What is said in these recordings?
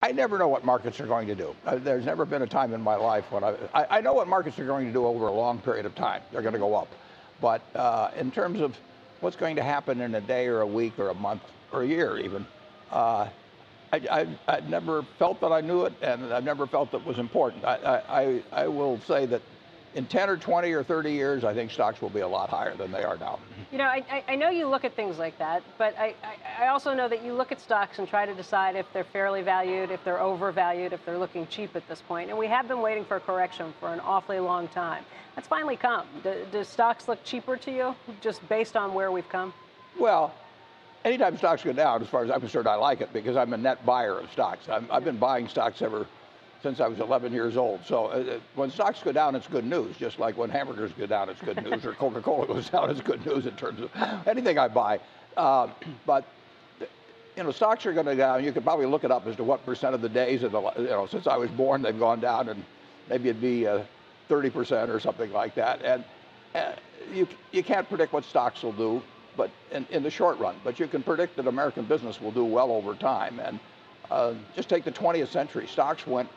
I never know what markets are going to do. There's never been a time in my life when I know what markets are going to do over a long period of time. They're going to go up. But in terms of what's going to happen in a day or a week or a month or a year even, I've never felt that I knew it, and I've never felt that was important. I will say that in 10 or 20 or 30 years, I think stocks will be a lot higher than they are now. You know, I know you look at things like that, but I also know that you look at stocks and try to decide if they're fairly valued, if they're overvalued, if they're looking cheap at this point. And we have been waiting for a correction for an awfully long time. That's finally come. Do stocks look cheaper to you, just based on where we've come? Well, anytime stocks go down, as far as I'm concerned, I like it because I'm a net buyer of stocks. I've been buying stocks ever since I was 11 years old. So when stocks go down, it's good news. Just like when hamburgers go down, it's good news, or Coca-Cola goes down, it's good news in terms of anything I buy. But you know, stocks are going to go down. You could probably look it up as to what percent of the days of the, since I was born, they've gone down, and maybe it'd be 30% or something like that. And you can't predict what stocks will do, but in the short run. But you can predict that American business will do well over time. And just take the 20th century. Stocks went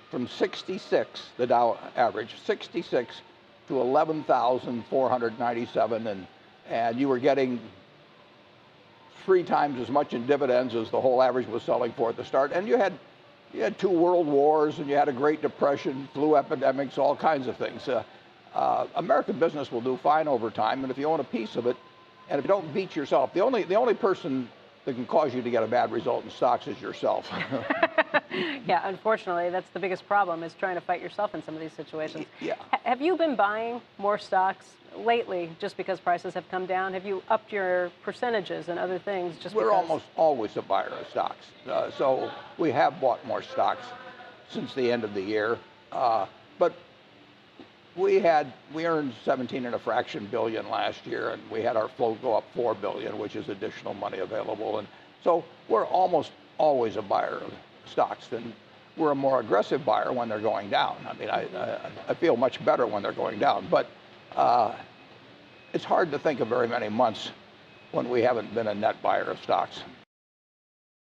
from 66, the Dow average, 66 to 11,497, and you were getting 3 times as much in dividends as the whole average was selling for at the start. And you had 2 world wars, and you had a Great Depression, flu epidemics, all kinds of things. American business will do fine over time, and if you own a piece of it, and if you don't beat yourself, the only person that can cause you to get a bad result in stocks is yourself. Yeah, unfortunately, that's the biggest problem, is trying to fight yourself in some of these situations. Yeah. Have you been buying more stocks lately just because prices have come down? Have you upped your percentages and other things just We're because? almost always a buyer of stocks. So we have bought more stocks since the end of the year. But we earned 17 and a fraction billion last year, and we had our float go up 4 billion, which is additional money available. And so we're almost always a buyer of stocks, and we're a more aggressive buyer when they're going down. I mean, I feel much better when they're going down, but it's hard to think of very many months when we haven't been a net buyer of stocks.